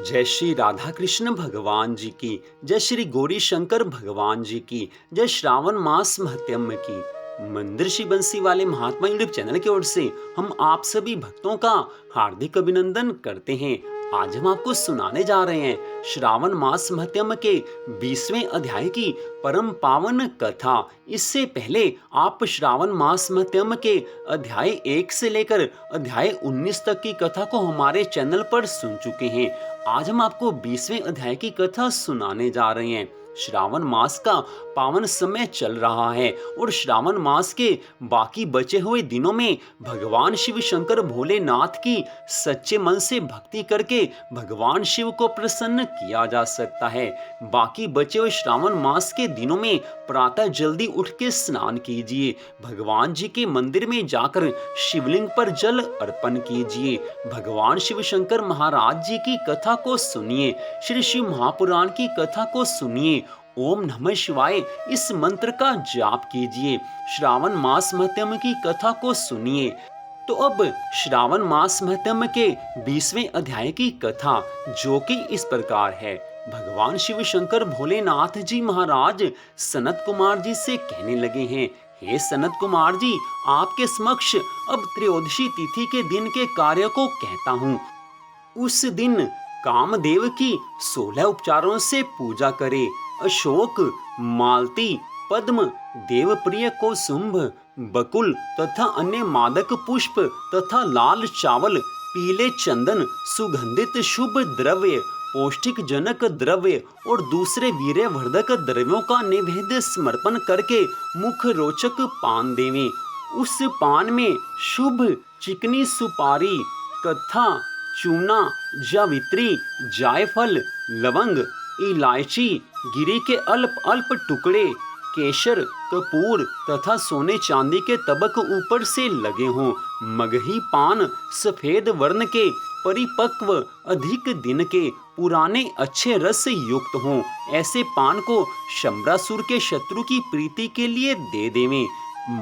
जय श्री राधा कृष्ण भगवान जी की। जय श्री गौरी शंकर भगवान जी की। जय श्रावण मास महत्म की। मंदिर श्री बंसी वाले महात्मा यूट्यूब चैनल की ओर से हम आप सभी भक्तों का हार्दिक अभिनंदन करते हैं। आज हम आपको सुनाने जा रहे हैं श्रावण मास महत्म के 20वें अध्याय की परम पावन कथा। इससे पहले आप श्रावण मास महत्म के अध्याय 1 से लेकर अध्याय 19 तक की कथा को हमारे चैनल पर सुन चुके हैं। आज हम आपको 20वें अध्याय की कथा सुनाने जा रहे हैं। श्रावण मास का पावन समय चल रहा है और श्रावण मास के बाकी बचे हुए दिनों में भगवान शिव शंकर भोलेनाथ की सच्चे मन से भक्ति करके भगवान शिव को प्रसन्न किया जा सकता है। बाकी बचे हुए श्रावण मास के दिनों में प्रातः जल्दी उठ के स्नान कीजिए, भगवान जी के मंदिर में जाकर शिवलिंग पर जल अर्पण कीजिए, भगवान शिव शंकर महाराज जी की कथा को सुनिए, श्री शिव महापुराण की कथा को सुनिए, ओम नमः शिवाय इस मंत्र का जाप कीजिए, श्रावण मास महत्म की कथा को सुनिए। तो अब श्रावण मास महत्म के 20वें अध्याय की कथा जो कि इस प्रकार है। भगवान शिव शंकर भोलेनाथ जी महाराज सनत कुमार जी से कहने लगे हैं, हे सनत कुमार जी, आपके समक्ष अब त्रयोदशी तिथि के दिन के कार्य को कहता हूँ। उस दिन कामदेव की 16 उपचारों से पूजा करे। अशोक, मालती, पद्म, देवप्रिय को शुंभ, बकुल तथा अन्य मादक पुष्प तथा लाल चावल, पीले चंदन, सुगंधित शुभ द्रव्य, पौष्टिक जनक द्रव्य और दूसरे वीर्यवर्धक द्रव्यों का नैवेद्य समर्पण करके मुख रोचक पान देवें। उस पान में शुभ चिकनी सुपारी, कत्था, चूना, जावित्री, जायफल, लवंग, इलायची, गिरी के अल्प अल्प टुकड़े, केसर, कपूर तथा सोने चांदी के तबक ऊपर से लगे हों। मगही पान सफेद वर्ण के, परिपक्व, अधिक दिन के, पुराने अच्छे रस युक्त हों। ऐसे पान को शंबरासुर के शत्रु की प्रीति के लिए दे देवें।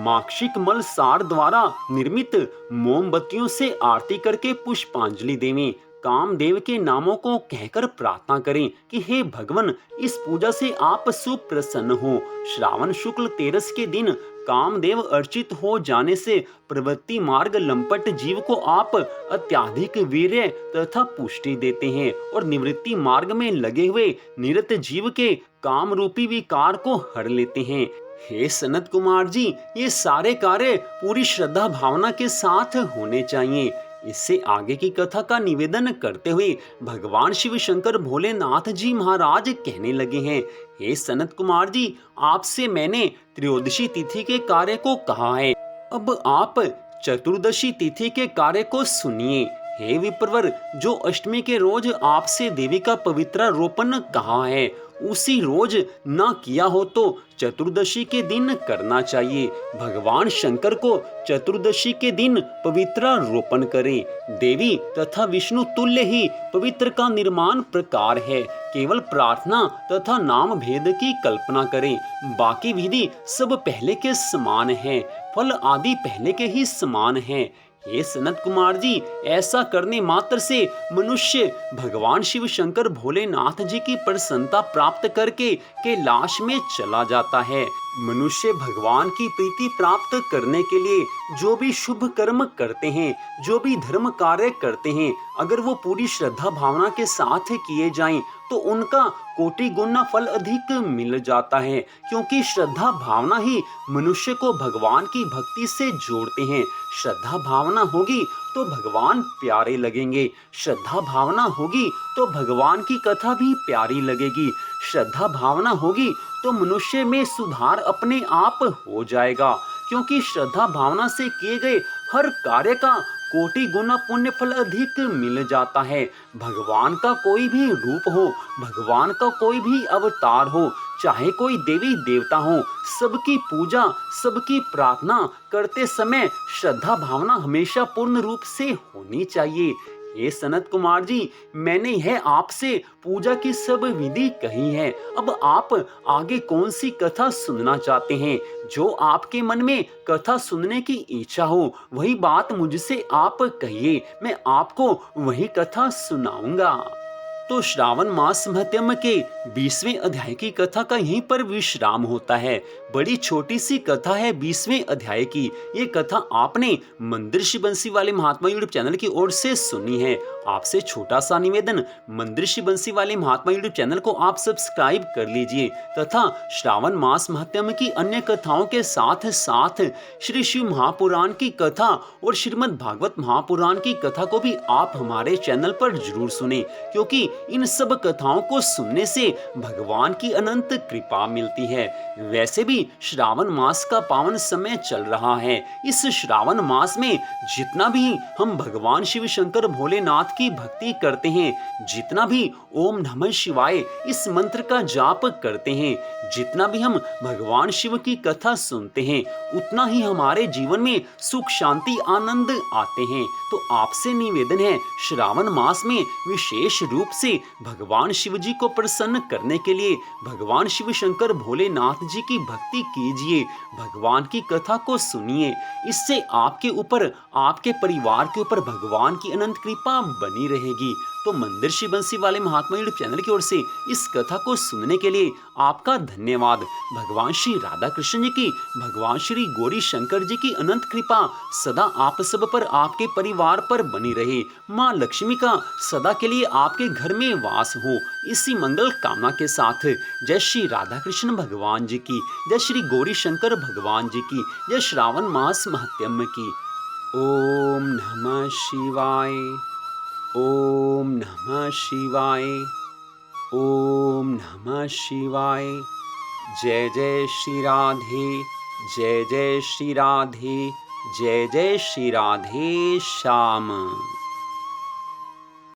माक्षिक मल सार द्वारा निर्मित मोमबत्तियों से आरती करके पुष्पांजलि देवें। कामदेव के नामों को कहकर प्रार्थना करें कि हे भगवान, इस पूजा से आप सुप्रसन्न हो। श्रावण शुक्ल तेरस के दिन कामदेव अर्चित हो जाने से प्रवृत्ति मार्ग लंपट जीव को आप अत्याधिक वीर्य तथा पुष्टि देते हैं और निवृत्ति मार्ग में लगे हुए निरत जीव के काम रूपी विकार को हर लेते हैं। हे सनत कुमार जी, ये सारे कार्य पूरी श्रद्धा भावना के साथ होने चाहिए। इससे आगे की कथा का निवेदन करते हुए भगवान शिव शंकर भोलेनाथ जी महाराज कहने लगे हैं, हे सनत कुमार जी, आपसे मैंने त्रयोदशी तिथि के कार्य को कहा है, अब आप चतुर्दशी तिथि के कार्य को सुनिए। हे विप्रवर, जो अष्टमी के रोज आपसे देवी का पवित्र रोपण कहा है, उसी रोज ना किया हो तो चतुर्दशी के दिन करना चाहिए। भगवान शंकर को चतुर्दशी के दिन पवित्र रोपण करें। देवी तथा विष्णु तुल्य ही पवित्र का निर्माण प्रकार है। केवल प्रार्थना तथा नाम भेद की कल्पना करें। बाकी विधि सब पहले के समान है, फल आदि पहले के ही समान है। हे सनत कुमार जी, ऐसा करने मात्र से मनुष्य भगवान शिव शंकर भोलेनाथ जी की प्रसन्नता प्राप्त करके कैलाश में चला जाता है। मनुष्य भगवान की प्रीति प्राप्त करने के लिए जो भी शुभ कर्म करते हैं, जो भी धर्म कार्य करते हैं, अगर वो पूरी श्रद्धा भावना के साथ किए जाएं तो उनका कोटि गुना फल अधिक मिल जाता है, क्योंकि श्रद्धा भावना ही मनुष्य को भगवान की भक्ति से जोड़ते हैं। श्रद्धा भावना होगी तो भगवान प्यारे लगेंगे, श्रद्धा भावना होगी तो भगवान की कथा भी प्यारी लगेगी, श्रद्धा भावना होगी तो मनुष्य में सुधार अपने आप हो जाएगा, क्योंकि श्रद्धा भावना से किए गए हर कार्य का कोटि गुना पुण्य फल अधिक मिल जाता है। भगवान का कोई भी रूप हो, भगवान का कोई भी अवतार हो, चाहे कोई देवी देवता हो, सबकी पूजा, सबकी प्रार्थना करते समय श्रद्धा भावना हमेशा पूर्ण रूप से होनी चाहिए। हे सनत कुमार जी, मैंने यह आपसे पूजा की सब विधि कही है। अब आप आगे कौन सी कथा सुनना चाहते हैं? जो आपके मन में कथा सुनने की इच्छा हो वही बात मुझसे आप कहिए, मैं आपको वही कथा सुनाऊंगा। तो श्रावण मास महत्म के 20वें अध्याय की कथा का यहीं पर विश्राम होता है। बड़ी छोटी सी कथा है 20वें अध्याय की। ये कथा आपने मंदिर श्री बंसी वाले महात्मा यूट्यूब चैनल की ओर से सुनी है। आपसे छोटा सा निवेदन, मंदिर श्री बंसी वाले महात्मा यूट्यूब चैनल को आप सब्सक्राइब कर लीजिए तथा श्रावण मास महत्म की अन्य कथाओं के साथ साथ श्री शिव महापुराण की कथा और श्रीमद् भागवत महापुराण की कथा को भी आप हमारे चैनल पर जरूर सुने, क्योंकि इन सब कथाओं को सुनने से भगवान की अनंत कृपा मिलती है। वैसे भी श्रावण मास का पावन समय चल रहा है। इस श्रावण मास में जितना भी हम भगवान शिव शंकर भोलेनाथ की भक्ति करते हैं, जितना भी ओम नमः शिवाय इस मंत्र का जाप करते हैं, जितना भी हम भगवान शिव की कथा सुनते हैं, उतना ही हमारे जीवन में सुख शांति आनंद आते हैं। तो आपसे निवेदन है, श्रावण मास में विशेष रूप से भगवान शिव जी को प्रसन्न करने के लिए भगवान शिव शंकर भोलेनाथ जी की भक्ति कीजिए, भगवान की कथा को सुनिए। इससे आपके ऊपर, आपके परिवार के ऊपर भगवान की अनंत कृपा बनी रहेगी। तो मंदिर श्री बंसी वाले महात्मा यूट्यूब चैनल की ओर से इस कथा को सुनने के लिए आपका धन्यवाद। भगवान श्री राधा कृष्ण जी की, भगवान श्री गौरी शंकर जी की अनंत कृपा सदा आप सब पर, आपके परिवार पर बनी रहे। माँ लक्ष्मी का सदा के लिए आपके घर में वास हो, इसी मंगल कामना के साथ जय श्री राधा कृष्ण भगवान जी की, जय श्री गौरी शंकर भगवान जी की, जय श्रावण मास महत्म की। ओम नमः शिवाय, ओम नमः शिवाय, ओम नमः शिवाय। जय जय श्री राधे, जय जय श्री राधे, जय जय श्री राधे श्याम।